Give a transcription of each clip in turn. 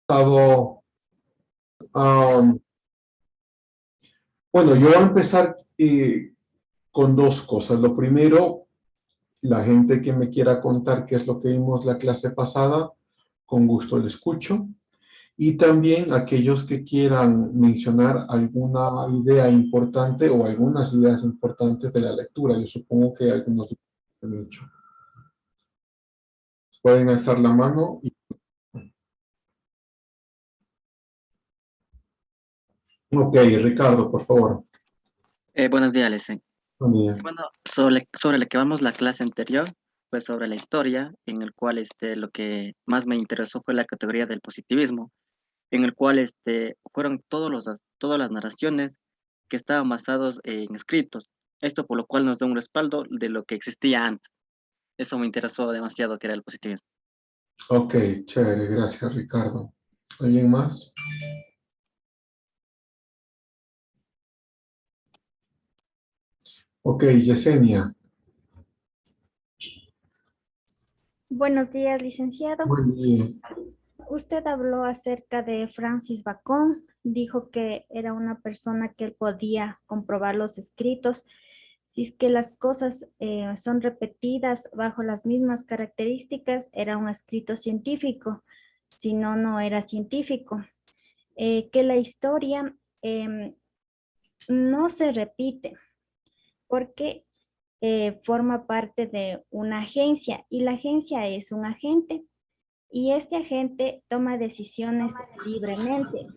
Pasado, am, bueno, yo voy a empezar con dos cosas. Lo primero, la gente que me quiera contar qué es lo que vimos la clase pasada, con gusto le escucho. Y también aquellos que quieran mencionar alguna idea importante o algunas ideas importantes de la lectura. Yo supongo que algunos han hecho. Pueden alzar la mano. Ok, Ricardo, por favor. Buenos días, Lesen. Buen día. Bueno, sobre lo que vamos la clase anterior, pues sobre la historia, en el cual lo que más me interesó fue la categoría del positivismo, en el cual fueron todas las narraciones que estaban basados en escritos. Esto por lo cual nos da un respaldo de lo que existía antes. Eso me interesó demasiado, que era el positivismo. Ok, chévere, gracias, Ricardo. ¿Alguien más? Ok, Yesenia. Buenos días, licenciado. Buen día. Usted habló acerca de Francis Bacon. Dijo que era una persona que él podía comprobar los escritos. Si es que las cosas son repetidas bajo las mismas características, era un escrito científico. Si no, no era científico. Que la historia no se repite porque forma parte de una agencia y la agencia es un agente y este agente toma decisiones libremente.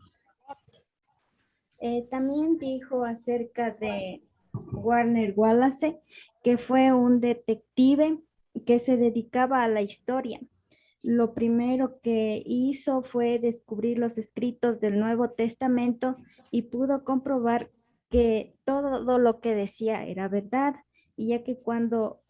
También dijo acerca de Warner Wallace, que fue un detective que se dedicaba a la historia. Lo primero que hizo fue descubrir los escritos del Nuevo Testamento y pudo comprobar que todo lo que decía era verdad. Y ya que cuando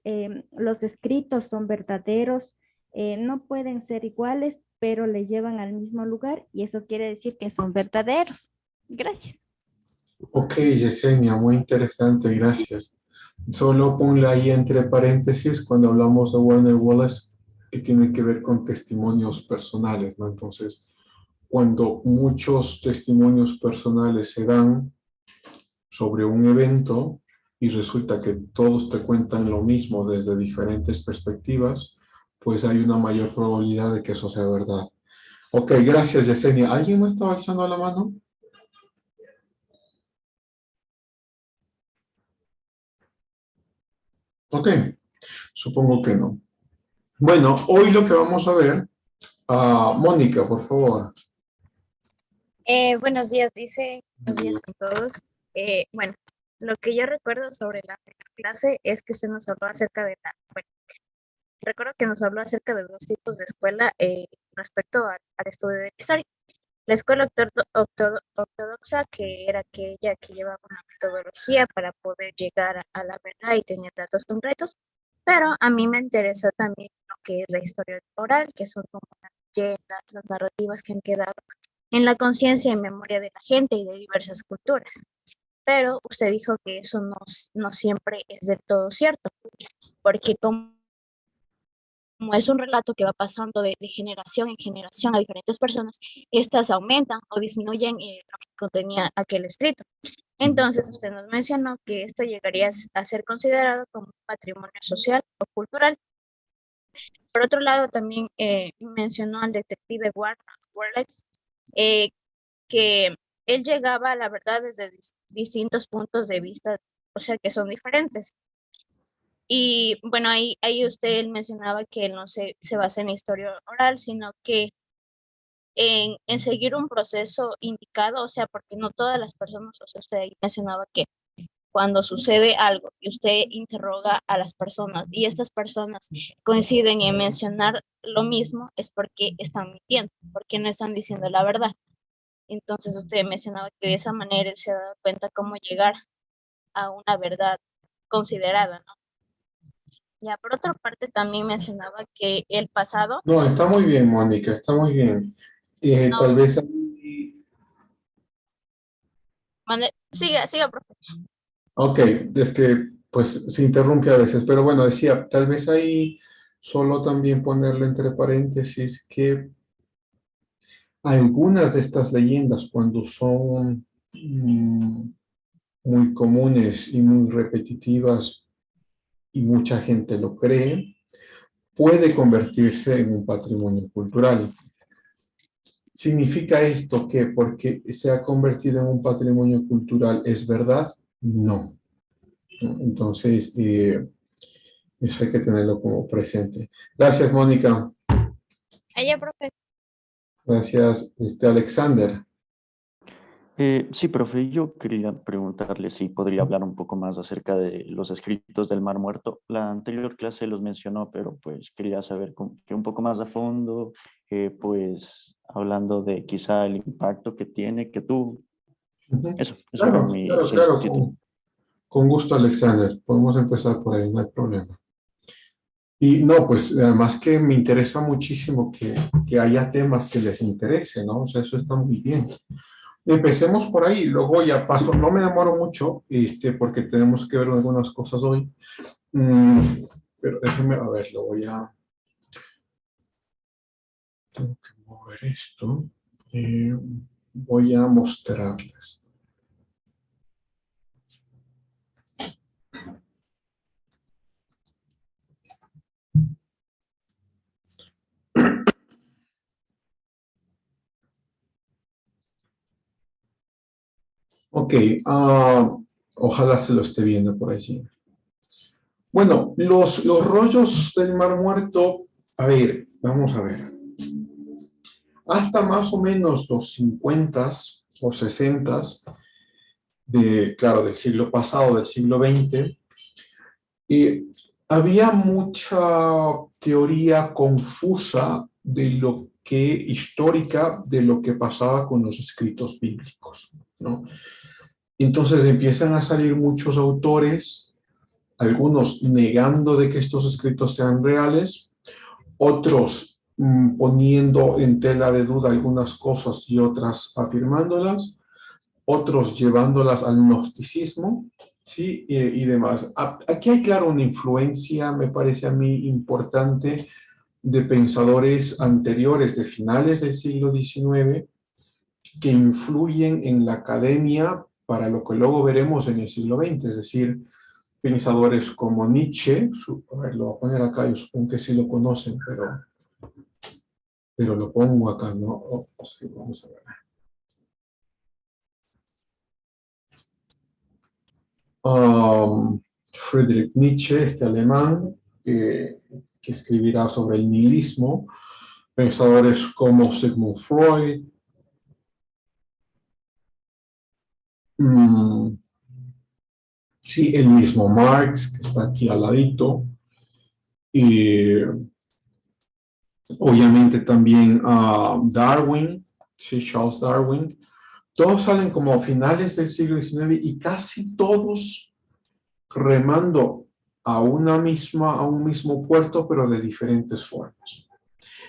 los escritos son verdaderos, no pueden ser iguales, pero le llevan al mismo lugar y eso quiere decir que son verdaderos. Gracias. Ok, Yesenia, muy interesante, gracias. Solo ponle ahí entre paréntesis cuando hablamos de Warner Wallace, que tiene que ver con testimonios personales, ¿no? Entonces, cuando muchos testimonios personales se dan sobre un evento y resulta que todos te cuentan lo mismo desde diferentes perspectivas, pues hay una mayor probabilidad de que eso sea verdad. Ok, gracias, Yesenia. ¿Alguien más estaba alzando la mano? Ok, supongo que no. Bueno, hoy lo que vamos a ver, Mónica, por favor. Buenos días, dice. Buenos días con todos. Bueno, lo que yo recuerdo sobre la primera clase es que usted nos habló acerca de bueno, recuerdo que nos habló acerca de dos tipos de escuela respecto al estudio de la historia. La escuela ortodoxa, que era aquella que llevaba una metodología para poder llegar a la verdad y tener datos concretos, pero a mí me interesó también lo que es la historia oral, que son como las leyendas, las narrativas que han quedado en la conciencia y memoria de la gente y de diversas culturas. Pero usted dijo que eso no siempre es del todo cierto, porque como es un relato que va pasando de generación en generación a diferentes personas, estas aumentan o disminuyen lo que contenía aquel escrito. Entonces, usted nos mencionó que esto llegaría a ser considerado como un patrimonio social o cultural. Por otro lado, también mencionó al detective Wallace, eh, que él llegaba a la verdad desde distintos puntos de vista, o sea, que son diferentes. Y bueno, ahí usted mencionaba que él no se basa en historia oral, sino que en seguir un proceso indicado, o sea, porque no todas las personas, o sea, usted ahí mencionaba que cuando sucede algo y usted interroga a las personas y estas personas coinciden en mencionar lo mismo, es porque están mintiendo, porque no están diciendo la verdad. Entonces usted mencionaba que de esa manera él se ha dado cuenta cómo llegar a una verdad considerada, ¿no? Ya, por otra parte, también mencionaba que el pasado, No, está muy bien, Mónica, está muy bien. Tal no, vez ahí- siga, profe. Ok, es que pues se interrumpe a veces, pero bueno, decía, tal vez ahí solo también ponerle entre paréntesis que algunas de estas leyendas, cuando son muy comunes y muy repetitivas y mucha gente lo cree, puede convertirse en un patrimonio cultural. ¿Significa esto que porque se ha convertido en un patrimonio cultural es verdad? No. Entonces, eso hay que tenerlo como presente. Gracias, Mónica. Ella, profe. Gracias, Alexander. Sí, profe, yo quería preguntarle si podría hablar un poco más acerca de los escritos del Mar Muerto. La anterior clase los mencionó, pero pues quería saber que un poco más a fondo, pues hablando de quizá el impacto que tiene, que tuvo. Eso era Claro, mi claro, claro, solicitud. con gusto, Alexander. Podemos empezar por ahí, no hay problema. Y no, pues además que me interesa muchísimo que haya temas que les interese, ¿no? O sea, eso está muy bien. Empecemos por ahí, luego ya paso, no me demoro mucho, porque tenemos que ver algunas cosas hoy. Pero déjenme, a ver, lo voy a... Tengo que mover esto. Voy a mostrarles. Ok, ojalá se lo esté viendo por allí. Bueno, los rollos del Mar Muerto, a ver, vamos a ver. Hasta más o menos los 50s o 60s, claro, del siglo pasado, del siglo XX, había mucha teoría confusa de lo que, histórica, de lo que pasaba con los escritos bíblicos, ¿no? Entonces empiezan a salir muchos autores, algunos negando de que estos escritos sean reales, otros poniendo en tela de duda algunas cosas y otras afirmándolas, otros llevándolas al gnosticismo, ¿sí? Y demás. Aquí hay, claro, una influencia, me parece a mí, importante de pensadores anteriores, de finales del siglo XIX, que influyen en la academia para lo que luego veremos en el siglo XX, es decir, pensadores como Nietzsche, a ver, lo voy a poner acá, yo supongo que sí lo conocen, pero lo pongo acá, ¿no? Sí, vamos a ver. Friedrich Nietzsche, este alemán, que escribirá sobre el nihilismo, pensadores como Sigmund Freud, sí, el mismo Marx, que está aquí al ladito, y obviamente también Darwin, sí, Charles Darwin, todos salen como a finales del siglo XIX y casi todos remando a un mismo puerto, pero de diferentes formas.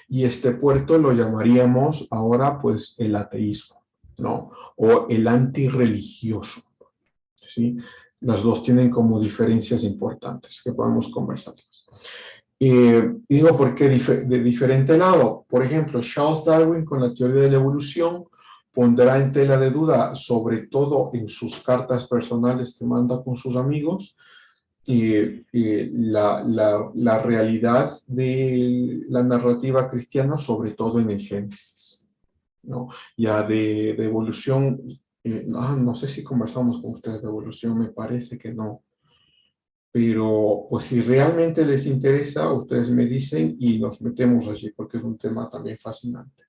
Y este puerto lo llamaríamos ahora pues el ateísmo, ¿no? O el antirreligioso, ¿sí? Las dos tienen como diferencias importantes que podemos conversarlas. Digo, ¿por qué de diferente lado? Por ejemplo, Charles Darwin con la teoría de la evolución pondrá en tela de duda, sobre todo en sus cartas personales que manda con sus amigos, la realidad de la narrativa cristiana, sobre todo en el Génesis, ¿no? Ya de evolución, no sé si conversamos con ustedes de evolución, me parece que no, pero pues si realmente les interesa, ustedes me dicen y nos metemos allí, porque es un tema también fascinante.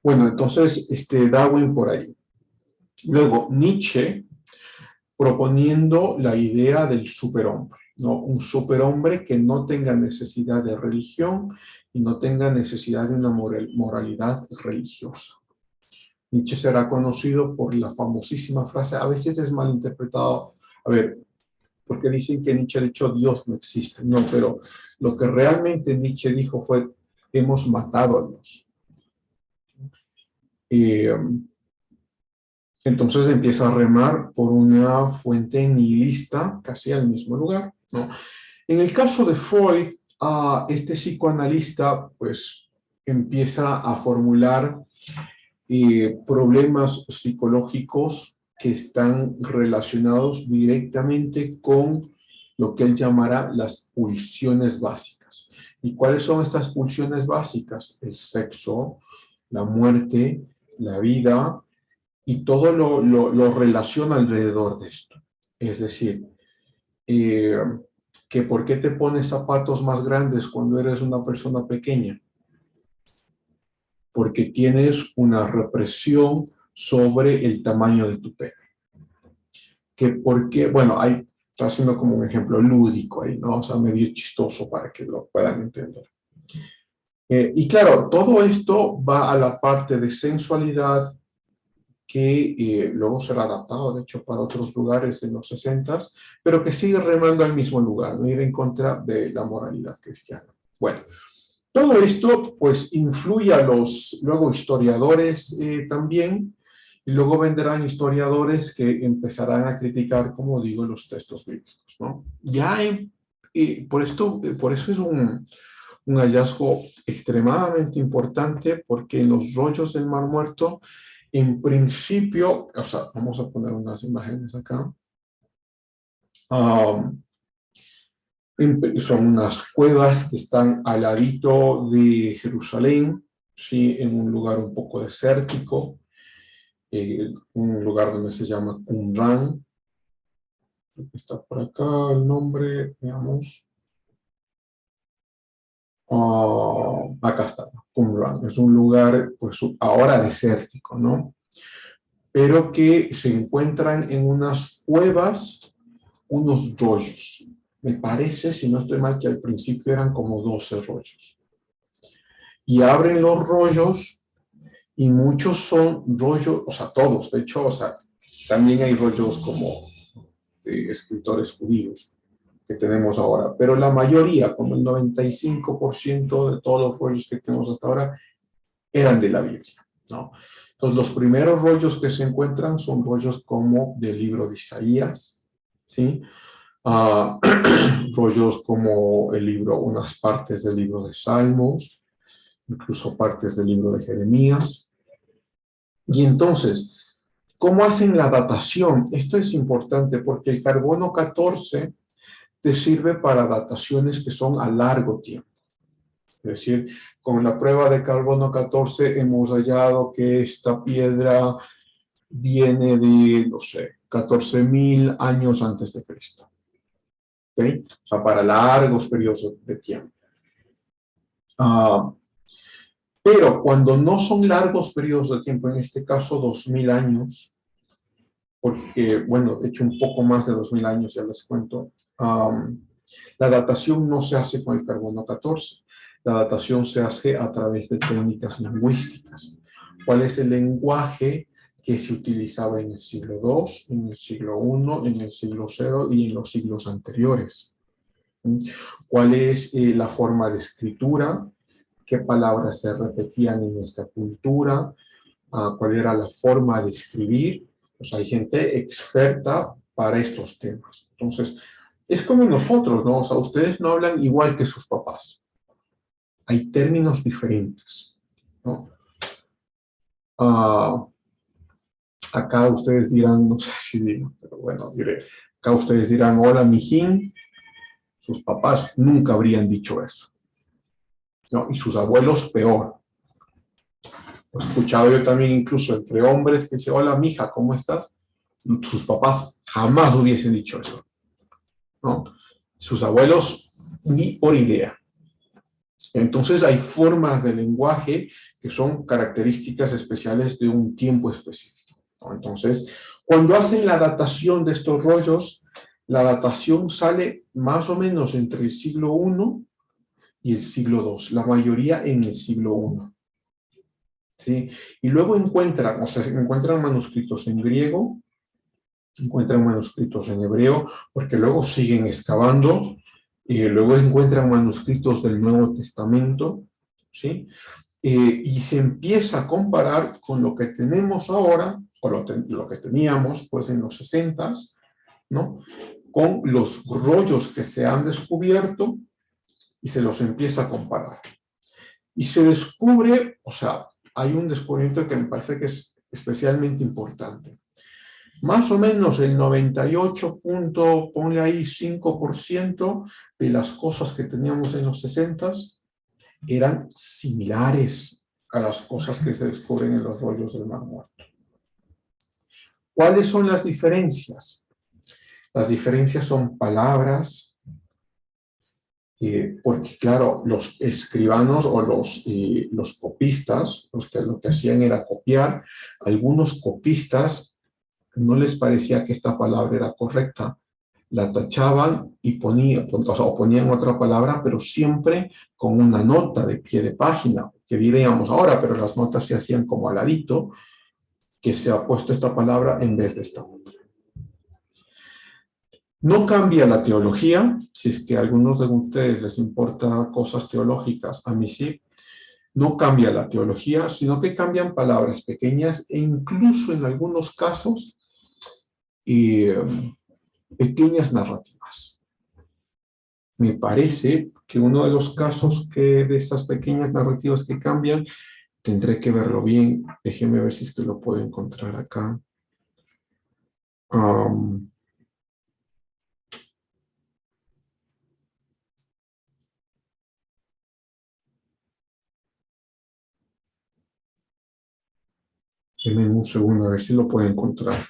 Bueno, entonces, Darwin por ahí. Luego, Nietzsche, proponiendo la idea del superhombre, ¿no? Un superhombre que no tenga necesidad de religión y no tenga necesidad de una moralidad religiosa. Nietzsche será conocido por la famosísima frase, a veces es malinterpretado, a ver, porque dicen que Nietzsche ha dicho Dios no existe, no, pero lo que realmente Nietzsche dijo fue, hemos matado a Dios. Entonces empieza a remar por una fuente nihilista, casi al mismo lugar, ¿no? En el caso de Freud, este psicoanalista pues empieza a formular problemas psicológicos que están relacionados directamente con lo que él llamará las pulsiones básicas. ¿Y cuáles son estas pulsiones básicas? El sexo, la muerte, la vida y todo lo relaciona alrededor de esto. Es decir, que ¿por qué te pones zapatos más grandes cuando eres una persona pequeña? Porque tienes una represión sobre el tamaño de tu pene. Que por qué, bueno, ahí está haciendo como un ejemplo lúdico ahí, ¿no? O sea, medio chistoso para que lo puedan entender. Y claro, todo esto va a la parte de sensualidad que luego será adaptado, de hecho, para otros lugares en los 60s, pero que sigue remando al mismo lugar, no ir en contra de la moralidad cristiana. Bueno, todo esto pues influye a los luego historiadores también, y luego vendrán historiadores que empezarán a criticar, como digo, los textos bíblicos, ¿no? Por eso es un hallazgo extremadamente importante, porque en los rollos del Mar Muerto, en principio, o sea, vamos a poner unas imágenes acá. Son unas cuevas que están al ladito de Jerusalén, ¿sí? En un lugar un poco desértico, un lugar donde se llama Qumran. Está por acá el nombre, veamos. Acá está, Qumran. Es un lugar, pues, ahora desértico, ¿no? Pero que se encuentran en unas cuevas, unos rollos. Me parece, si no estoy mal, que al principio eran como 12 rollos. Y abren los rollos y muchos son rollos, o sea, todos, de hecho, o sea, también hay rollos como escritores judíos que tenemos ahora, pero la mayoría, como el 95% de todos los rollos que tenemos hasta ahora, eran de la Biblia, ¿no? Entonces, los primeros rollos que se encuentran son rollos como del libro de Isaías, ¿sí? Rollos como unas partes del libro de Salmos, incluso partes del libro de Jeremías. Y entonces, ¿cómo hacen la datación? Esto es importante porque el carbono 14 te sirve para dataciones que son a largo tiempo. Es decir, con la prueba de carbono 14 hemos hallado que esta piedra viene de, no sé, 14.000 años antes de Cristo. ¿Okay? O sea, para largos periodos de tiempo. Pero cuando no son largos periodos de tiempo, en este caso 2.000 años, porque, bueno, de hecho un poco más de 2.000 años, ya les cuento, la datación no se hace con el carbono 14. La datación se hace a través de técnicas lingüísticas. ¿Cuál es el lenguaje que se utilizaba en el siglo II, en el siglo I, en el siglo cero y en los siglos anteriores? ¿Cuál es la forma de escritura? ¿Qué palabras se repetían en esta cultura? ¿Cuál era la forma de escribir? Pues hay gente experta para estos temas. Entonces, es como nosotros, ¿no? O sea, ustedes no hablan igual que sus papás. Hay términos diferentes, ¿no? Acá ustedes dirán, no sé si digo, pero bueno, diré, acá ustedes dirán, hola, mijín. Sus papás nunca habrían dicho eso, ¿no? Y sus abuelos peor. He escuchado yo también incluso entre hombres que dicen, hola, mija, ¿cómo estás? Sus papás jamás hubiesen dicho eso, ¿no? Sus abuelos ni por idea. Entonces hay formas de lenguaje que son características especiales de un tiempo específico, ¿no? Entonces, cuando hacen la datación de estos rollos, la datación sale más o menos entre el siglo I y el siglo II, la mayoría en el siglo I. ¿Sí? Y luego encuentran manuscritos en griego, encuentran manuscritos en hebreo, porque luego siguen excavando, y luego encuentran manuscritos del Nuevo Testamento, ¿sí? Y se empieza a comparar con lo que tenemos ahora, o lo que teníamos pues en los 60s, ¿no? Con los rollos que se han descubierto, y se los empieza a comparar. Y se descubre, o sea, hay un descubrimiento que me parece que es especialmente importante. Más o menos el 98 punto, ponle ahí 5% de las cosas que teníamos en los 60s eran similares a las cosas que se descubren en los rollos del Mar Muerto. ¿Cuáles son las diferencias? Las diferencias son palabras, porque claro, los escribanos o los copistas, lo que hacían era copiar. Algunos copistas no les parecía que esta palabra era correcta, la tachaban y ponían otra palabra, pero siempre con una nota de pie de página, que diríamos ahora, pero las notas se hacían como al ladito, que se ha puesto esta palabra en vez de esta otra. No cambia la teología, si es que a algunos de ustedes les importa cosas teológicas, a mí sí. No cambia la teología, sino que cambian palabras pequeñas e incluso en algunos casos pequeñas narrativas. Me parece que uno de los casos de esas pequeñas narrativas que cambian, tendré que verlo bien. Déjenme ver si es que lo puedo encontrar acá. Denme un segundo a ver si lo puedo encontrar.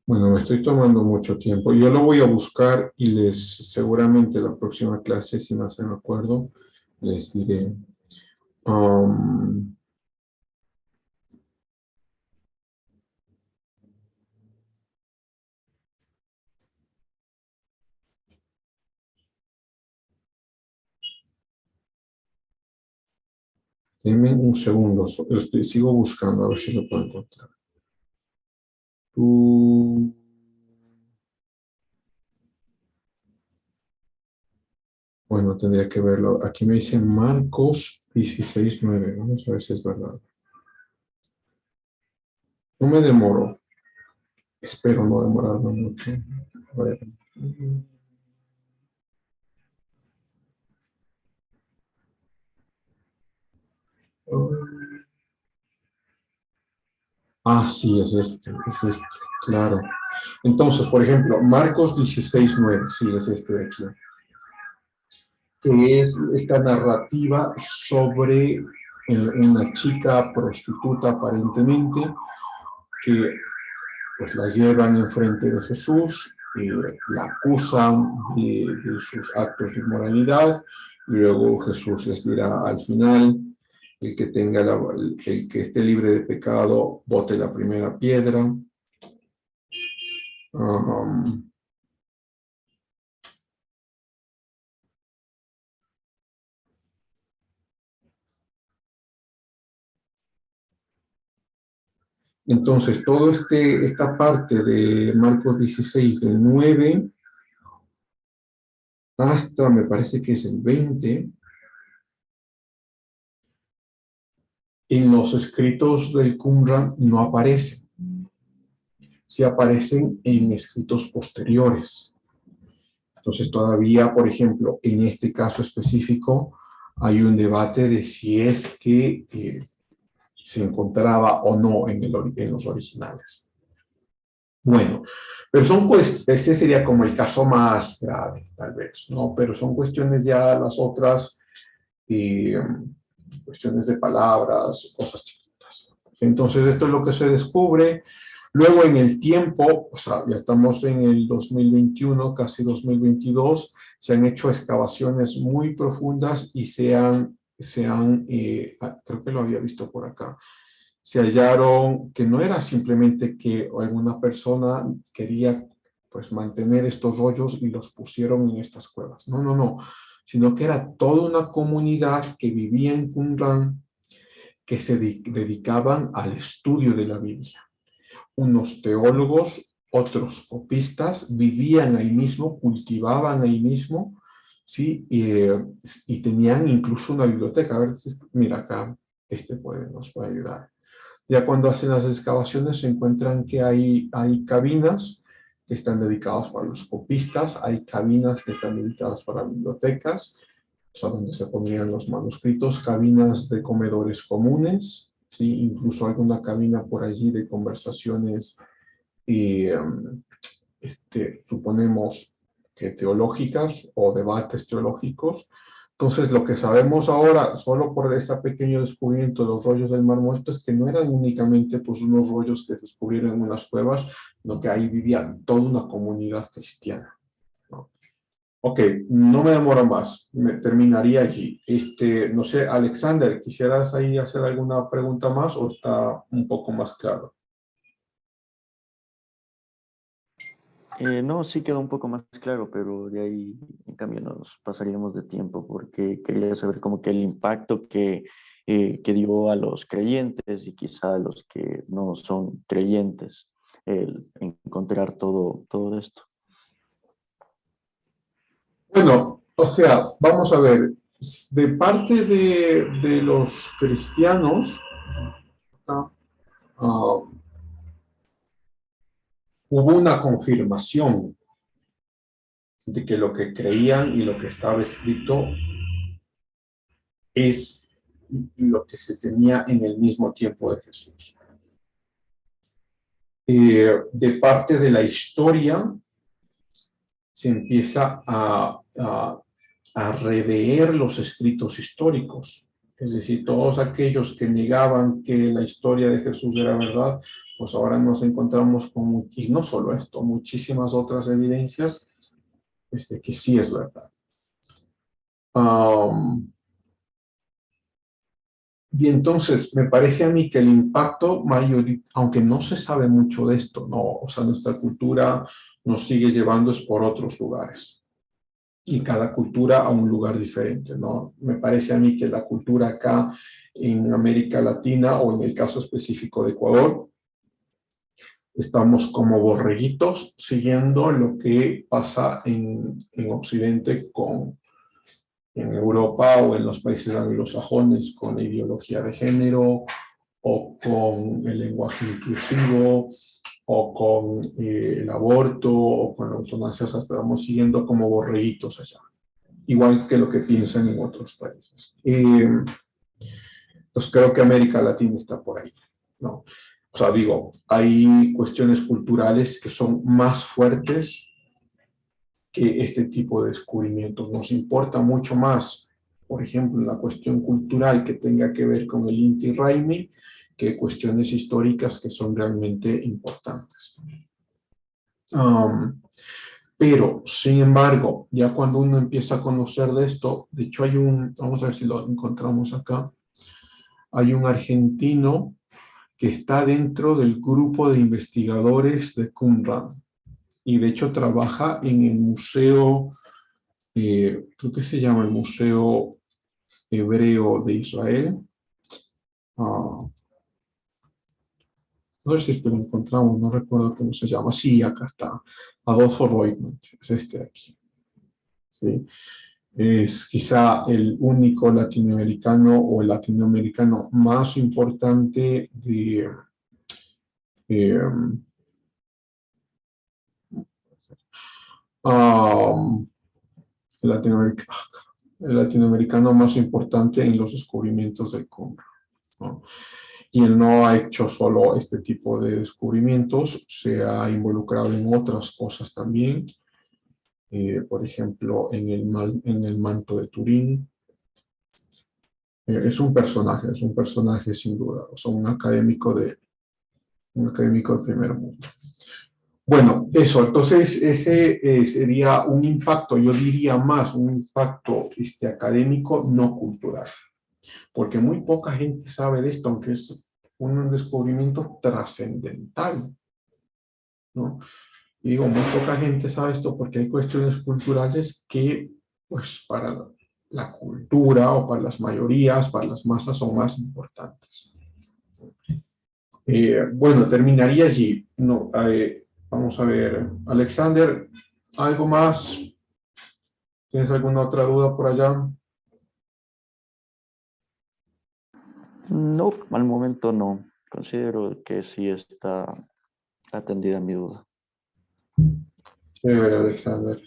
Bueno, me estoy tomando mucho tiempo. Yo lo voy a buscar y seguramente la próxima clase, si me hacen acuerdo, les diré. Denme un segundo, sigo buscando a ver si lo puedo encontrar. Bueno, tendría que verlo. Aquí me dice Marcos 16:9. Vamos a ver si es verdad. No me demoro. Espero no demorarme mucho. A ver. Sí, es este, claro. Entonces, por ejemplo, Marcos 16:9, sí, es este de aquí, que es esta narrativa sobre una chica prostituta aparentemente, que pues la llevan enfrente de Jesús, la acusan de sus actos de inmoralidad, y luego Jesús les dirá al final: el que esté libre de pecado, bote la primera piedra. Entonces, toda esta parte de Marcos 16, del 9 hasta, me parece que es el 20, en los escritos del Qumran no aparecen. Sí aparecen en escritos posteriores. Entonces, todavía, por ejemplo, en este caso específico, hay un debate de si es que se encontraba o no en los originales. Bueno, pero ese sería como el caso más grave, tal vez, ¿no? Pero son cuestiones ya las otras, cuestiones de palabras, cosas chiquitas. Entonces, esto es lo que se descubre. Luego, en el tiempo, o sea, ya estamos en el 2021, casi 2022, se han hecho excavaciones muy profundas y creo que lo había visto por acá, se hallaron que no era simplemente que alguna persona quería pues mantener estos rollos y los pusieron en estas cuevas. No, no, no, sino que era toda una comunidad que vivía en Qumran, que se dedicaban al estudio de la Biblia. Unos teólogos, otros copistas, vivían ahí mismo, cultivaban ahí mismo, ¿sí? Y tenían incluso una biblioteca. A ver, mira acá, nos puede ayudar. Ya cuando hacen las excavaciones se encuentran que hay cabinas que están dedicadas para los copistas, hay cabinas que están dedicadas para bibliotecas, o sea, donde se ponían los manuscritos, cabinas de comedores comunes, ¿sí? Incluso hay una cabina por allí de conversaciones, suponemos que teológicas o debates teológicos. Entonces, lo que sabemos ahora, solo por ese pequeño descubrimiento de los rollos del Mar Muerto, es que no eran únicamente pues, unos rollos que descubrieron en unas cuevas, sino que ahí vivía toda una comunidad cristiana, ¿no? Ok, no me demoro más, me terminaría allí. No sé, Alexander, ¿quisieras ahí hacer alguna pregunta más o está un poco más claro? No, sí quedó un poco más claro, pero de ahí en cambio nos pasaríamos de tiempo porque quería saber como que el impacto que dio a los creyentes y quizá a los que no son creyentes el encontrar todo esto. Bueno, o sea, vamos a ver, de parte de los cristianos, ¿no? Hubo una confirmación de que lo que creían y lo que estaba escrito es lo que se tenía en el mismo tiempo de Jesús. De parte de la historia, se empieza a rever los escritos históricos. Es decir, todos aquellos que negaban que la historia de Jesús era verdad, pues ahora nos encontramos con, y no solo esto, muchísimas otras evidencias de que sí es verdad. Y entonces me parece a mí que el impacto mayoritario, aunque no se sabe mucho de esto, no, o sea, nuestra cultura nos sigue llevando es por otros lugares. Y cada cultura a un lugar diferente, ¿no? Me parece a mí que la cultura acá en América Latina, o en el caso específico de Ecuador, estamos como borreguitos siguiendo lo que pasa en Occidente en Europa o en los países anglosajones con la ideología de género o con el lenguaje inclusivo o con el aborto o con la eutanasia. Hasta estamos siguiendo como borreguitos allá, igual que lo que piensan en otros países. Pues creo que América Latina está por ahí, ¿no? O sea, digo, hay cuestiones culturales que son más fuertes que este tipo de descubrimientos. Nos importa mucho más, por ejemplo, la cuestión cultural que tenga que ver con el Inti Raymi, que cuestiones históricas que son realmente importantes. Pero, sin embargo, ya cuando uno empieza a conocer de esto, de hecho vamos a ver si lo encontramos acá, hay un argentino que está dentro del grupo de investigadores de Qumran y de hecho trabaja en el museo, creo que se llama el Museo Hebreo de Israel. No sé si esto lo encontramos, no recuerdo cómo se llama. Sí, acá está. Adolfo Roitman, es este de aquí. ¿Sí? Es quizá el único latinoamericano o el latinoamericano más importante de el latinoamericano más importante en los descubrimientos del Qumran, ¿no? Y él no ha hecho solo este tipo de descubrimientos, se ha involucrado en otras cosas también, por ejemplo, en el manto de Turín. Es un personaje sin duda, o sea, un académico de primer mundo. Bueno, eso, entonces ese sería un impacto, yo diría más, un impacto académico, no cultural, porque muy poca gente sabe de esto, aunque es un descubrimiento trascendental, ¿no? Y digo, muy poca gente sabe esto porque hay cuestiones culturales que, pues, para la cultura o para las mayorías, para las masas son más importantes. Bueno, terminaría allí. No, vamos a ver, Alexander, ¿algo más? ¿Tienes alguna otra duda por allá? No, al momento no. Considero que sí está atendida mi duda. Chévere, Alexander.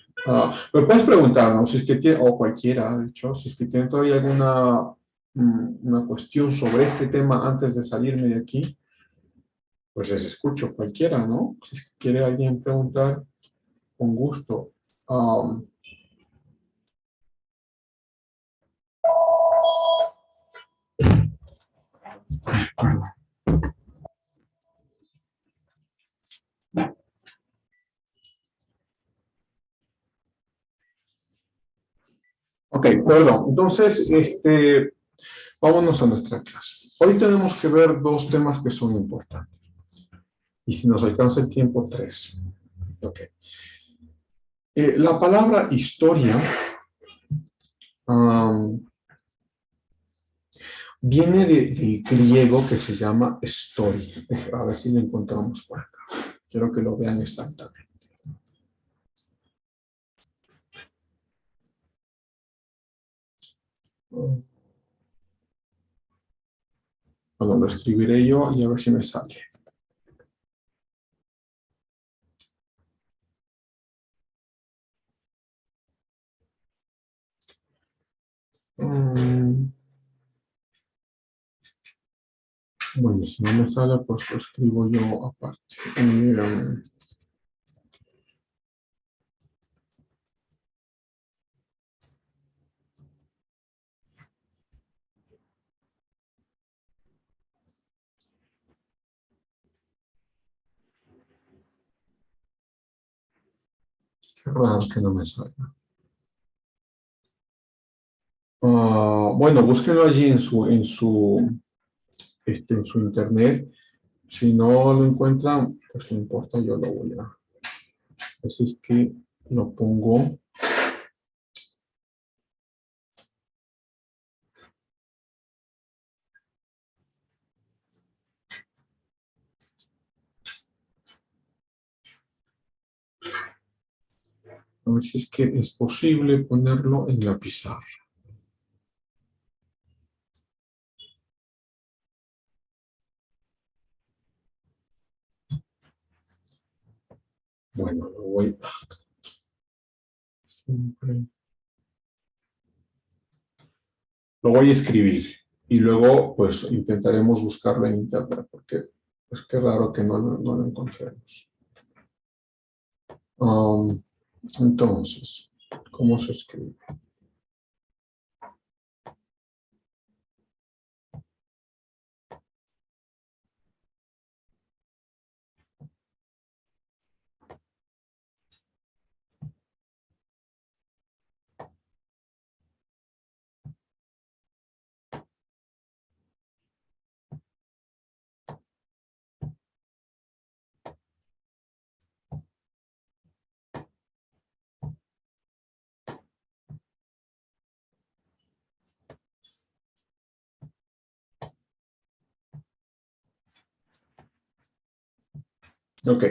Me puedes preguntar, ¿no? Si es que tiene, o cualquiera, de hecho, si es que tiene todavía alguna una cuestión sobre este tema antes de salirme de aquí, pues les escucho cualquiera, ¿no? Si es que quiere alguien preguntar, con gusto. Ok, perdón. Entonces, vámonos a nuestra clase. Hoy tenemos que ver dos temas que son importantes. Y si nos alcanza el tiempo, tres. Ok. La palabra historia viene del griego que se llama story. A ver si lo encontramos por acá. Quiero que lo vean exactamente. Bueno, lo escribiré yo y a ver si me sale. Bueno, si no me sale, pues lo escribo yo aparte. Qué raro que no me salga. Bueno, búsquenlo allí en su internet. Si no lo encuentran, pues no importa, yo lo voy a. Así es que lo pongo. A ver si es que es posible ponerlo en la pizarra. Bueno, lo voy siempre. Lo voy a escribir y luego pues intentaremos buscarlo en internet porque es que raro que no lo encontremos. Entonces, ¿cómo se escribe? Ok.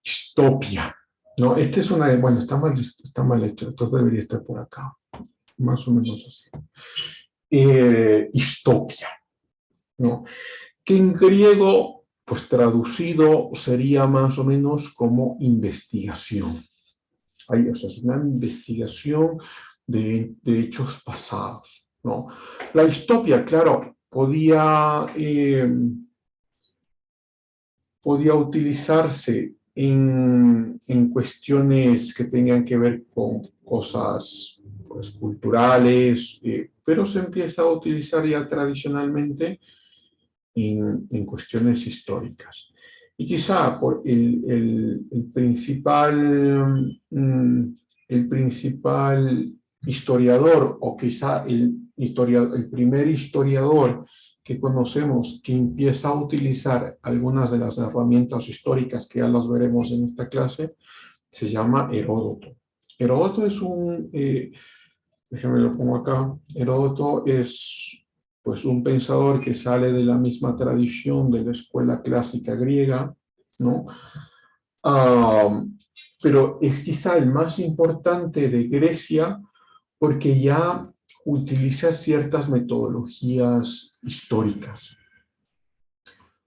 Distopia. No, este es una, bueno, está mal hecho, entonces debería estar por acá. Más o menos así. Distopia, ¿no? Que en griego, pues traducido sería más o menos como investigación. O sea, es una investigación de hechos pasados, ¿no? La distopia, claro, podía utilizarse en cuestiones que tengan que ver con cosas pues, culturales, pero se empieza a utilizar ya tradicionalmente en cuestiones históricas. Y quizá por el principal historiador, o quizá el primer historiador que conocemos que empieza a utilizar algunas de las herramientas históricas que ya las veremos en esta clase, se llama Heródoto. Heródoto es déjame lo pongo acá. Heródoto es pues un pensador que sale de la misma tradición de la escuela clásica griega, ¿no? Ah, pero es quizá el más importante de Grecia porque ya utiliza ciertas metodologías históricas.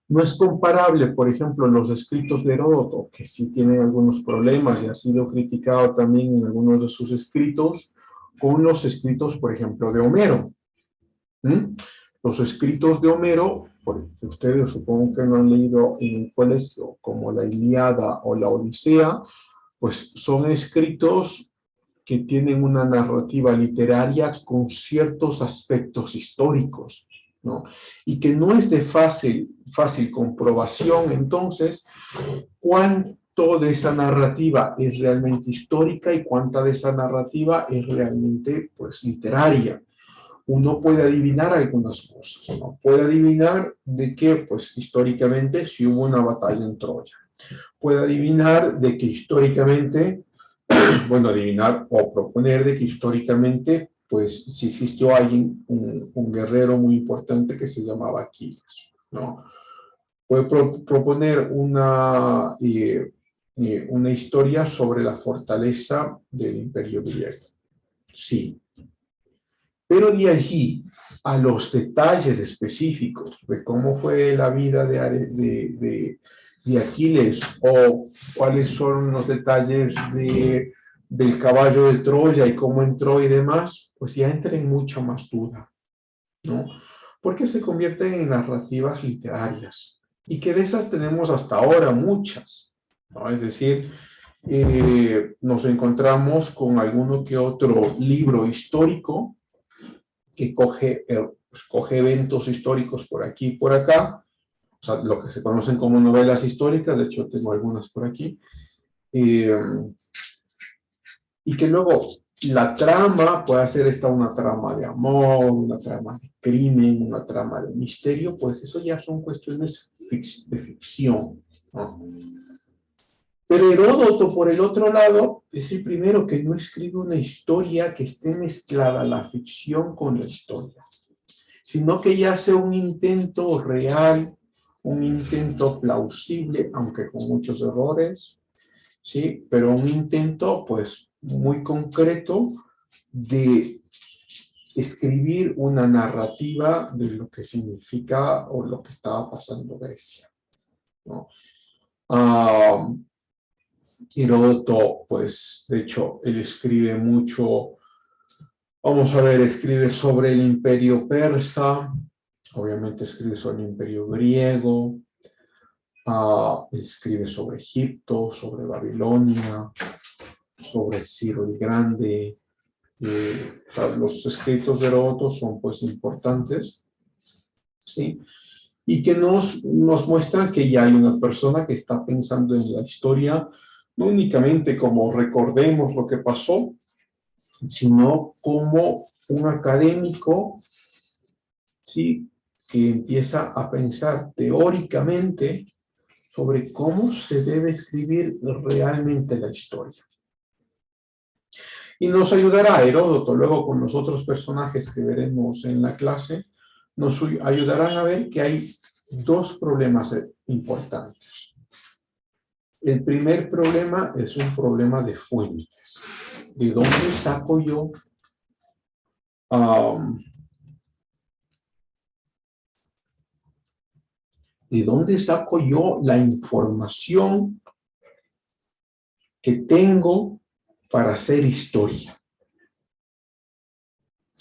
No es comparable, por ejemplo, los escritos de Heródoto, que sí tienen algunos problemas y ha sido criticado también en algunos de sus escritos, con los escritos, por ejemplo, de Homero. ¿Mm? Los escritos de Homero, porque ustedes supongo que no han leído en el colegio, como la Ilíada o la Odisea, pues son escritos que tienen una narrativa literaria con ciertos aspectos históricos, ¿no? Y que no es de fácil comprobación, entonces, cuánto de esa narrativa es realmente histórica y cuánta de esa narrativa es realmente, pues, literaria. Uno puede adivinar algunas cosas, ¿no? Puede adivinar de que, pues, históricamente, si hubo una batalla en Troya. Puede adivinar de que históricamente, bueno, adivinar o proponer de que históricamente, pues, si existió alguien, un guerrero muy importante que se llamaba Aquiles, ¿no? Puede proponer una historia sobre la fortaleza del imperio griego. Sí. Pero de allí a los detalles específicos de cómo fue la vida de Aquiles o cuáles son los detalles del caballo de Troya y cómo entró y demás, pues ya entra en mucha más duda, ¿no? Porque se convierten en narrativas literarias y que de esas tenemos hasta ahora muchas, ¿no? Es decir, nos encontramos con alguno que otro libro histórico que coge eventos históricos por aquí y por acá, o sea, lo que se conocen como novelas históricas, de hecho tengo algunas por aquí, y que luego la trama puede ser una trama de amor, una trama de crimen, una trama de misterio, pues eso ya son cuestiones de ficción, ¿no? Pero Heródoto, por el otro lado, es el primero que no escribe una historia que esté mezclada la ficción con la historia, sino que ya hace un intento real, un intento plausible, aunque con muchos errores, ¿sí? Pero un intento, pues, muy concreto de escribir una narrativa de lo que significa o lo que estaba pasando en Grecia, ¿no? Heródoto, pues, de hecho, él escribe mucho, vamos a ver, escribe sobre el imperio persa, obviamente escribe sobre el imperio griego, escribe sobre Egipto, sobre Babilonia, sobre Ciro el Grande. O sea, los escritos de Heródoto son pues importantes, ¿sí? Y que nos muestran que ya hay una persona que está pensando en la historia, no únicamente como recordemos lo que pasó, sino como un académico, ¿sí? Que empieza a pensar teóricamente sobre cómo se debe escribir realmente la historia. Y nos ayudará Heródoto, luego con los otros personajes que veremos en la clase, nos ayudarán a ver que hay dos problemas importantes. El primer problema es un problema de fuentes. ¿De dónde saco yo la información que tengo para hacer historia?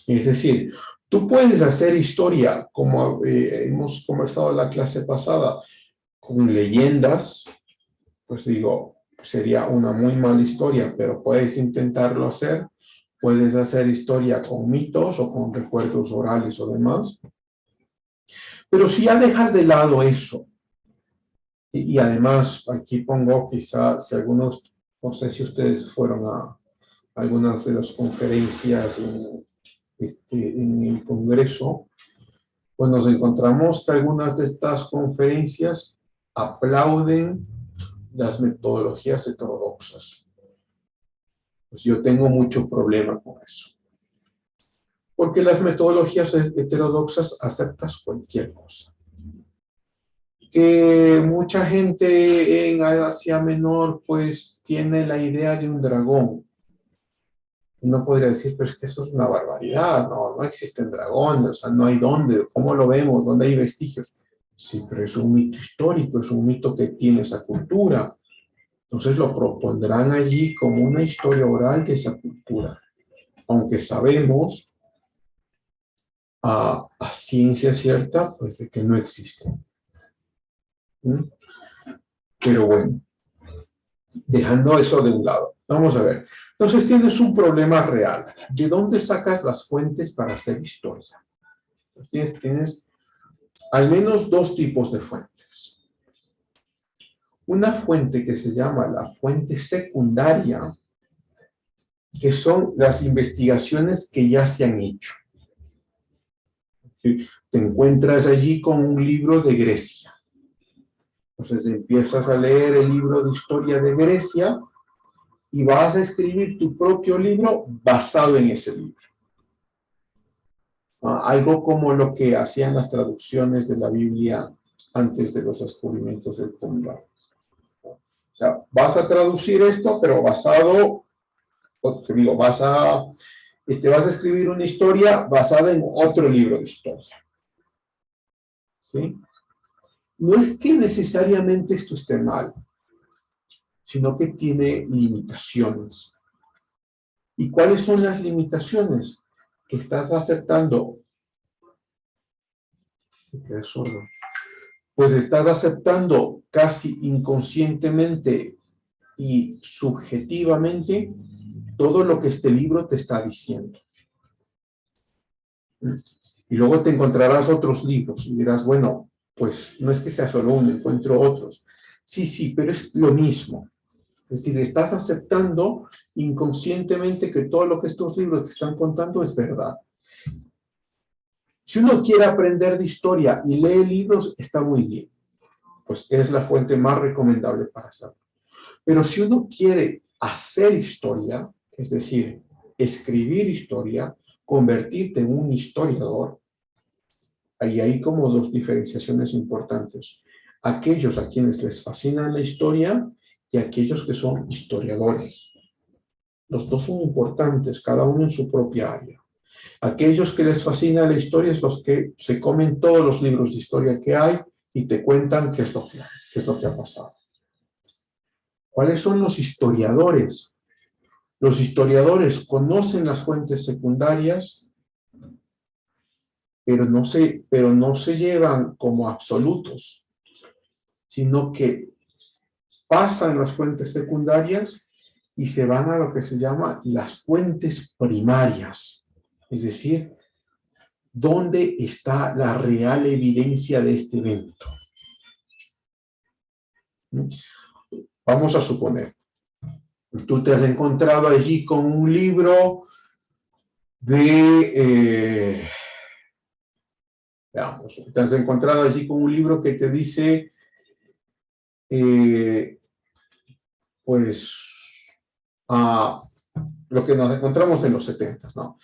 Es decir, tú puedes hacer historia, como hemos conversado en la clase pasada, con leyendas, pues digo, sería una muy mala historia, pero puedes intentarlo hacer. Puedes hacer historia con mitos o con recuerdos orales o demás. Pero si ya dejas de lado eso, y además aquí pongo quizá, si algunos, no sé si ustedes fueron a algunas de las conferencias en el Congreso, pues nos encontramos que algunas de estas conferencias aplauden las metodologías heterodoxas. Pues yo tengo mucho problema con eso. Porque las metodologías heterodoxas aceptan cualquier cosa. Que mucha gente en Asia Menor pues tiene la idea de un dragón. Uno podría decir, pero es que eso es una barbaridad, no existen dragones, o sea, no hay dónde, ¿cómo lo vemos? ¿Dónde hay vestigios? Sí, pero es un mito histórico, es un mito que tiene esa cultura. Entonces lo propondrán allí como una historia oral de esa cultura. Aunque sabemos a ciencia cierta, pues de que no existe. Pero bueno, dejando eso de un lado, vamos a ver. Entonces tienes un problema real. ¿De dónde sacas las fuentes para hacer historia? Tienes al menos dos tipos de fuentes. Una fuente que se llama la fuente secundaria, que son las investigaciones que ya se han hecho. Te encuentras allí con un libro de Grecia. Entonces empiezas a leer el libro de historia de Grecia y vas a escribir tu propio libro basado en ese libro. Algo como lo que hacían las traducciones de la Biblia antes de los descubrimientos del Qumran. O sea, vas a traducir esto, pero basado, te digo, vas a escribir una historia basada en otro libro de historia. ¿Sí? No es que necesariamente esto esté mal, sino que tiene limitaciones. ¿Y cuáles son las limitaciones? Que estás aceptando. ¿Te quedas sordo? Pues estás aceptando casi inconscientemente y subjetivamente todo lo que este libro te está diciendo. Y luego te encontrarás otros libros y dirás, bueno, pues no es que sea solo uno, encuentro otros. Sí, pero es lo mismo. Es decir, estás aceptando inconscientemente que todo lo que estos libros te están contando es verdad. Si uno quiere aprender de historia y lee libros, está muy bien. Pues es la fuente más recomendable para hacerlo. Pero si uno quiere hacer historia, es decir, escribir historia, convertirte en un historiador, ahí hay como dos diferenciaciones importantes. Aquellos a quienes les fascina la historia y aquellos que son historiadores. Los dos son importantes, cada uno en su propia área. Aquellos que les fascina la historia es los que se comen todos los libros de historia que hay y te cuentan qué es lo que hay, qué es lo que ha pasado. ¿Cuáles son los historiadores? Los historiadores conocen las fuentes secundarias, pero no se llevan como absolutos, sino que pasan las fuentes secundarias y se van a lo que se llama las fuentes primarias. Es decir, ¿dónde está la real evidencia de este evento? Vamos a suponer, tú te has encontrado allí con un libro te has encontrado allí con un libro que te dice, lo que nos encontramos en los 70, ¿no?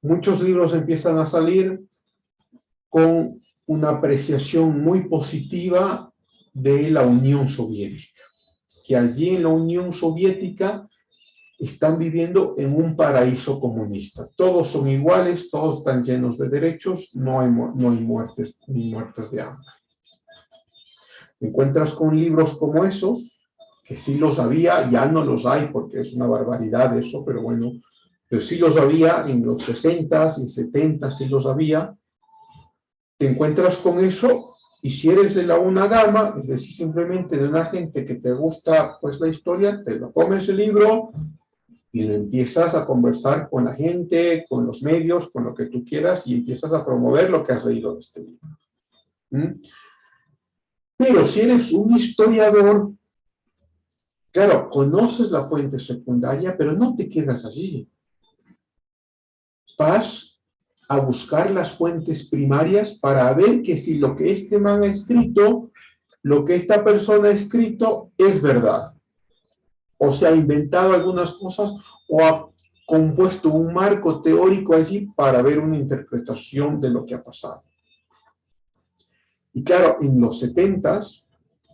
Muchos libros empiezan a salir con una apreciación muy positiva de la Unión Soviética, que allí en la Unión Soviética están viviendo en un paraíso comunista. Todos son iguales, todos están llenos de derechos, no hay muertes ni muertes de hambre. Te encuentras con libros como esos, que sí los había, ya no los hay porque es una barbaridad eso, pero bueno, pero sí los había en los 60s y 70s, sí los había. Te encuentras con eso y si eres de la una gama, es decir, simplemente de una gente que te gusta pues la historia, te lo comes el libro y lo empiezas a conversar con la gente, con los medios, con lo que tú quieras y empiezas a promover lo que has leído de este libro. Pero si eres un historiador, claro, conoces la fuente secundaria, pero no te quedas allí. Vas a buscar las fuentes primarias para ver que si lo que este man ha escrito, lo que esta persona ha escrito es verdad. O se ha inventado algunas cosas, o compuesto un marco teórico allí para ver una interpretación de lo que ha pasado. Y claro, en los 70s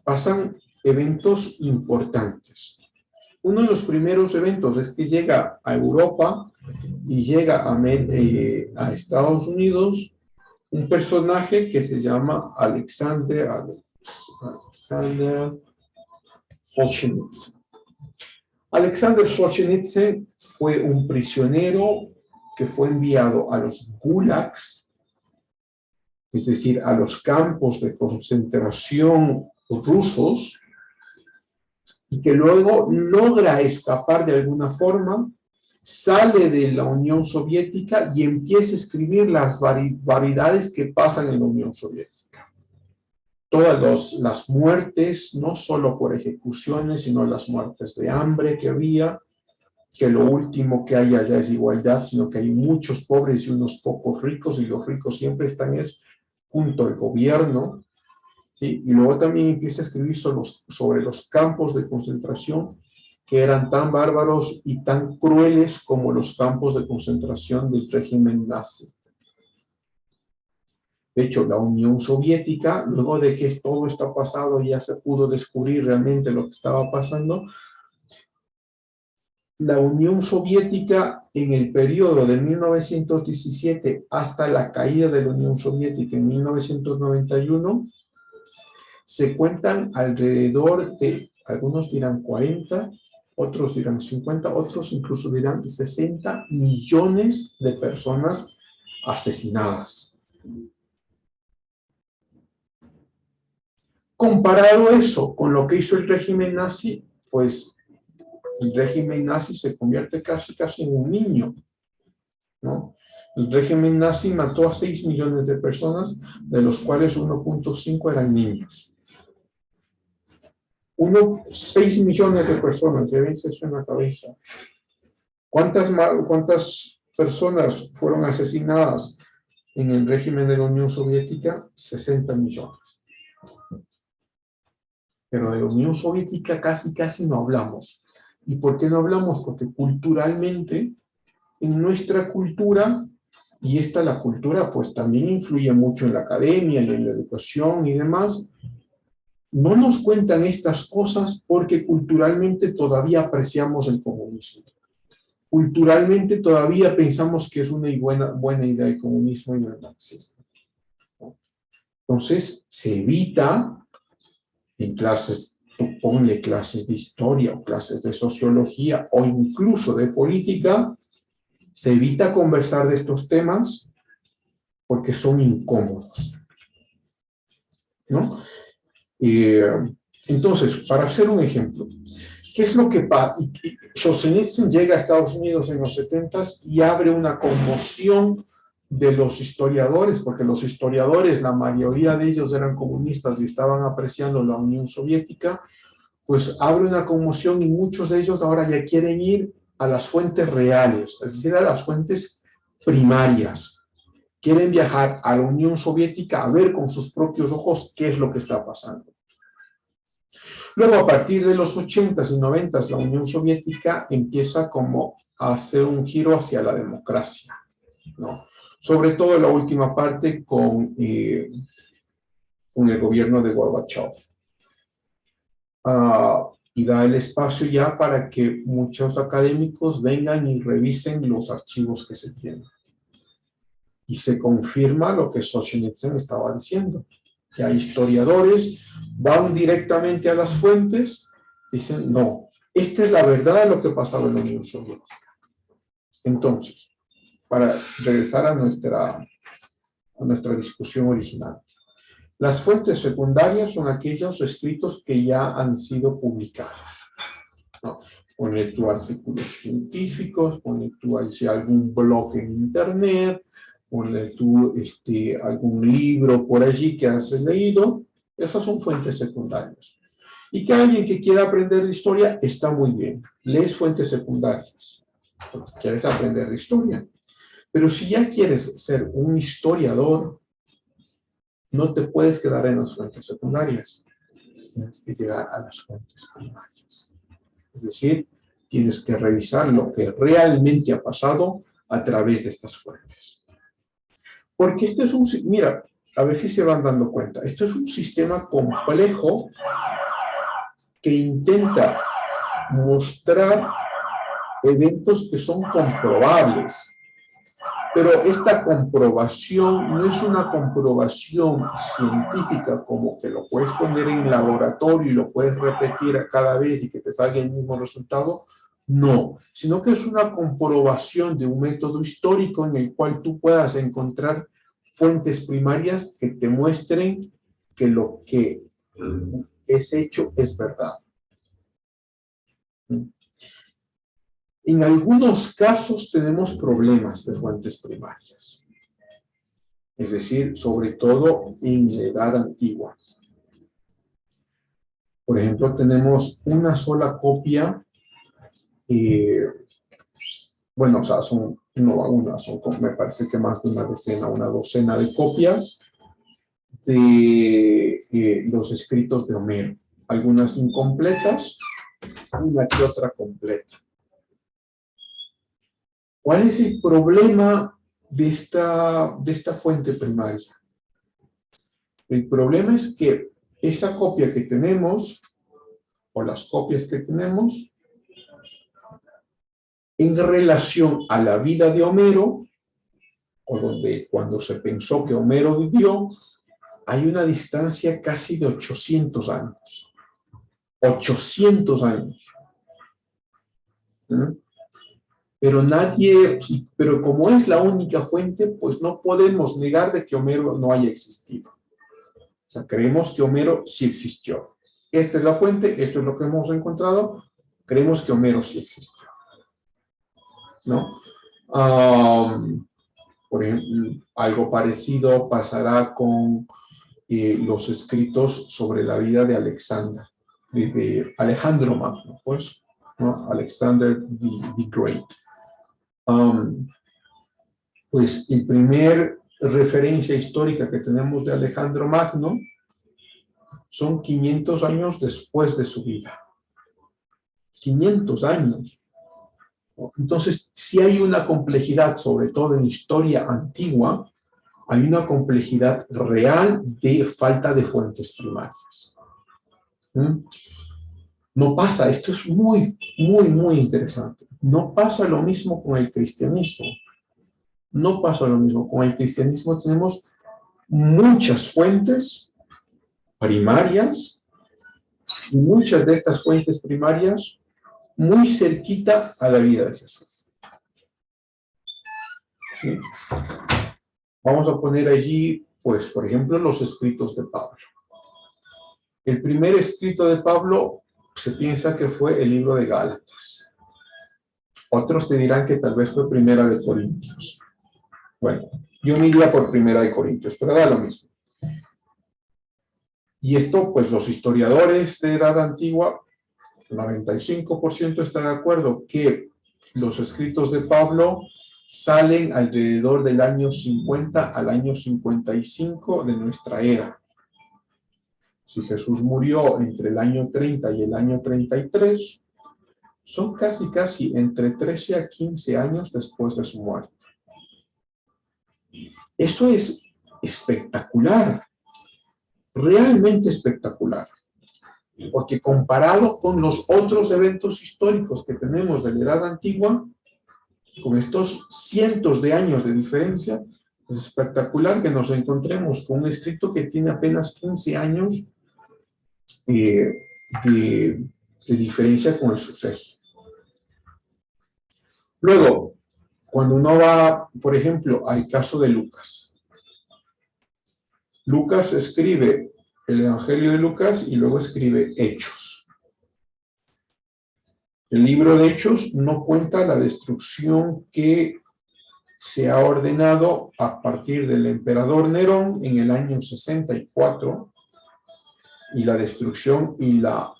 pasan eventos importantes. Uno de los primeros eventos es que llega a Europa y llega a Estados Unidos un personaje que se llama Alexander Solzhenitsyn. Alexander Solzhenitsyn fue un prisionero que fue enviado a los gulags, es decir, a los campos de concentración rusos, y que luego logra escapar de alguna forma, sale de la Unión Soviética y empieza a escribir las barbaridades que pasan en la Unión Soviética. Todas las muertes, no solo por ejecuciones, sino las muertes de hambre que había, que lo último que hay allá es igualdad, sino que hay muchos pobres y unos pocos ricos, y los ricos siempre están junto al gobierno, ¿sí? Y luego también empieza a escribir sobre los campos de concentración que eran tan bárbaros y tan crueles como los campos de concentración del régimen nazi. De hecho, la Unión Soviética, luego de que todo está pasado y ya se pudo descubrir realmente lo que estaba pasando, la Unión Soviética en el periodo de 1917 hasta la caída de la Unión Soviética en 1991, se cuentan alrededor de, algunos dirán 40, otros dirán 50, otros incluso dirán 60 millones de personas asesinadas. Comparado eso con lo que hizo el régimen nazi, pues el régimen nazi se convierte casi en un niño, ¿no? El régimen nazi mató a 6 millones de personas, de los cuales 1.5 eran niños. 6 millones de personas, llévense eso en la cabeza. ¿Cuántas personas fueron asesinadas en el régimen de la Unión Soviética? 60 millones. Pero de la Unión Soviética casi no hablamos. ¿Y por qué no hablamos? Porque culturalmente, en nuestra cultura, y la cultura pues también influye mucho en la academia y en la educación y demás, no nos cuentan estas cosas porque culturalmente todavía apreciamos el comunismo. Culturalmente todavía pensamos que es una buena idea el comunismo y el marxismo. Entonces, se evita en clases, ponle clases de historia o clases de sociología o incluso de política, se evita conversar de estos temas porque son incómodos, ¿no? Entonces, para hacer un ejemplo, ¿qué es lo que pasa? Solzhenitsyn llega a Estados Unidos en los 70s y abre una conmoción de los historiadores, porque los historiadores, la mayoría de ellos eran comunistas y estaban apreciando la Unión Soviética, pues abre una conmoción y muchos de ellos ahora ya quieren ir a las fuentes reales, es decir, a las fuentes primarias. Quieren viajar a la Unión Soviética a ver con sus propios ojos qué es lo que está pasando. Luego, a partir de los 80s y 90s, la Unión Soviética empieza como a hacer un giro hacia la democracia, ¿no? Sobre todo en la última parte con el gobierno de Gorbachev. Y da el espacio ya para que muchos académicos vengan y revisen los archivos que se tienen. Y se confirma lo que Solzhenitsyn estaba diciendo, que hay historiadores, van directamente a las fuentes, dicen, no, esta es la verdad de lo que pasaba en la Unión Soviética. Entonces, para regresar a nuestra discusión original, las fuentes secundarias son aquellos escritos que ya han sido publicados, ¿no? Poner tú artículos científicos, poner tú algún blog en internet, poner tú algún libro por allí que has leído. Esas son fuentes secundarias. Y que alguien que quiera aprender de historia está muy bien. Lees fuentes secundarias porque quieres aprender de historia. Pero si ya quieres ser un historiador, no te puedes quedar en las fuentes secundarias. Tienes que llegar a las fuentes primarias. Es decir, tienes que revisar lo que realmente ha pasado a través de estas fuentes. Porque este es un, mira, a ver si se van dando cuenta, esto es un sistema complejo que intenta mostrar eventos que son comprobables. Pero esta comprobación no es una comprobación científica como que lo puedes poner en laboratorio y lo puedes repetir a cada vez y que te salga el mismo resultado. No, sino que es una comprobación de un método histórico en el cual tú puedas encontrar fuentes primarias que te muestren que lo que es hecho es verdad. En algunos casos tenemos problemas de fuentes primarias, es decir, sobre todo en la Edad Antigua. Por ejemplo, tenemos una sola copia, bueno, o sea, son, no una, son me parece que más de una decena, una docena de copias de los escritos de Homero. Algunas incompletas, una que otra completa. ¿Cuál es el problema de esta fuente primaria? El problema es que esa copia que tenemos, o las copias que tenemos, en relación a la vida de Homero, o donde cuando se pensó que Homero vivió, hay una distancia casi de 800 años. 800 años. ¿Mm? Pero como es la única fuente, pues no podemos negar de que Homero no haya existido. O sea, creemos que Homero sí existió. Esta es la fuente, esto es lo que hemos encontrado, creemos que Homero sí existió. ¿No? Por ejemplo, algo parecido pasará con los escritos sobre la vida de Alexander, de Alejandro Magno, pues, ¿no? Alexander the Great. Pues la primera referencia histórica que tenemos de Alejandro Magno son 500 años después de su vida. 500 años. Entonces, si hay una complejidad, sobre todo en historia antigua, hay una complejidad real de falta de fuentes primarias. No pasa, esto es muy, muy, muy interesante. No pasa lo mismo con el cristianismo. No pasa lo mismo. Con el cristianismo tenemos muchas fuentes primarias y muchas de estas fuentes primarias muy cerquita a la vida de Jesús. ¿Sí? Vamos a poner allí, pues, por ejemplo, los escritos de Pablo. El primer escrito de Pablo se piensa que fue el libro de Gálatas. Otros te dirán que tal vez fue Primera de Corintios. Bueno, yo me iría por Primera de Corintios, pero da lo mismo. Y esto, pues los historiadores de edad antigua, el 95% están de acuerdo que los escritos de Pablo salen alrededor del año 50 al año 55 de nuestra era. Si Jesús murió entre el año 30 y el año 33, son casi entre 13 a 15 años después de su muerte. Eso es espectacular, realmente espectacular, porque comparado con los otros eventos históricos que tenemos de la Edad Antigua, con estos cientos de años de diferencia, es espectacular que nos encontremos con un escrito que tiene apenas 15 años de diferencia con el suceso. Luego, cuando uno va, por ejemplo, al caso de Lucas. Lucas escribe el Evangelio de Lucas y luego escribe Hechos. El libro de Hechos no cuenta la destrucción que se ha ordenado a partir del emperador Nerón en el año 64 y la destrucción y la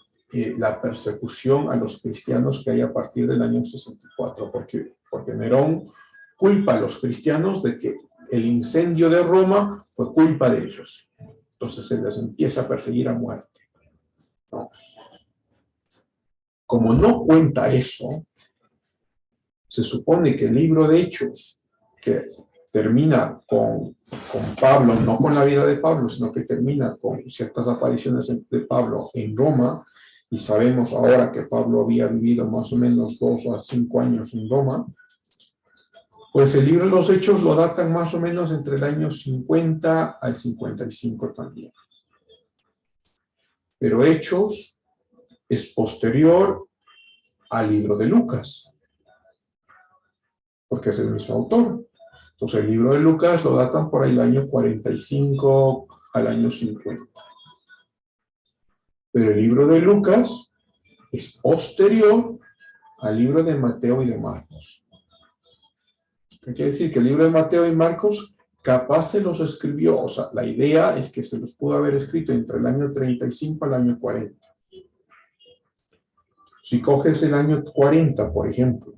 persecución a los cristianos que hay a partir del año 64, porque Nerón culpa a los cristianos de que el incendio de Roma fue culpa de ellos. Entonces se les empieza a perseguir a muerte, ¿no? como no cuenta eso, se supone que el libro de Hechos, que termina con Pablo, no con la vida de Pablo, sino que termina con ciertas apariciones de Pablo en Roma, y sabemos ahora que Pablo había vivido más o menos 2 a 5 años en Roma, pues el libro de los Hechos lo datan más o menos entre el año 50 al 55 también. Pero Hechos es posterior al libro de Lucas, porque es el mismo autor. Entonces el libro de Lucas lo datan por ahí el año 45 al año 50. Pero el libro de Lucas es posterior al libro de Mateo y de Marcos. ¿Qué quiere decir? Que el libro de Mateo y Marcos capaz se los escribió, o sea, la idea es que se los pudo haber escrito entre el año 35 al año 40. Si coges el año 40, por ejemplo,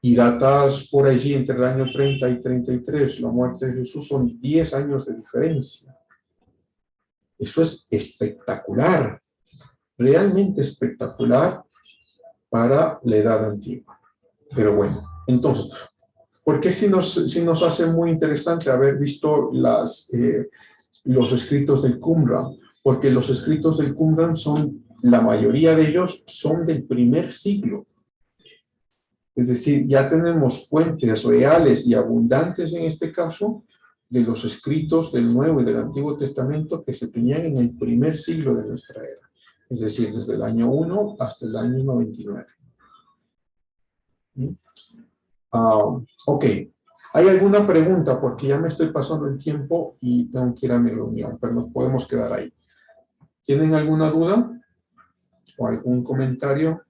y datas por allí entre el año 30 y 33, la muerte de Jesús, son 10 años de diferencia. Eso es espectacular, realmente espectacular para la edad antigua. Pero bueno, entonces, ¿por qué si nos hace muy interesante haber visto los escritos del Qumran? Porque los escritos del Qumran la mayoría de ellos son del primer siglo. Es decir, ya tenemos fuentes reales y abundantes en este caso de los escritos del Nuevo y del Antiguo Testamento que se tenían en el primer siglo de nuestra era. Es decir, desde el año 1 hasta el año 99. Ok. ¿Hay alguna pregunta? Porque ya me estoy pasando el tiempo y tengo que ir a mi reunión, pero nos podemos quedar ahí. ¿Tienen alguna duda? ¿O algún comentario?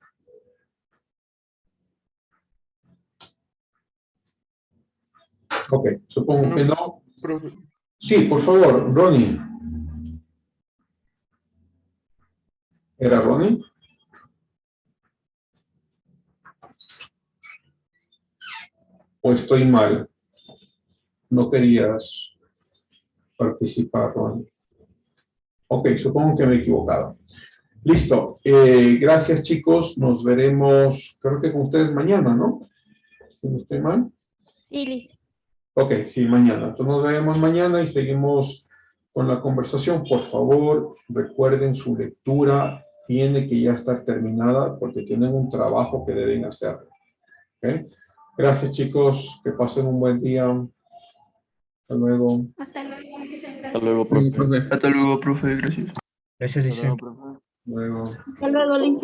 Ok, supongo que no. Sí, por favor, Ronnie. ¿Era Ronnie? ¿O estoy mal? No querías participar, Ronnie. Ok, supongo que me he equivocado. Listo. Gracias, chicos. Nos veremos, creo que con ustedes mañana, ¿no? Si no estoy mal. Sí, Liz. Ok, sí, mañana. Entonces nos vemos mañana y seguimos con la conversación. Por favor, recuerden su lectura. Tiene que ya estar terminada porque tienen un trabajo que deben hacer. ¿Okay? Gracias, chicos. Que pasen un buen día. Hasta luego. Hasta luego. Hasta luego, profe. Hasta luego, profe, gracias. Gracias, Hasta luego, Liceo. profe. Luego. Hasta luego, Liz.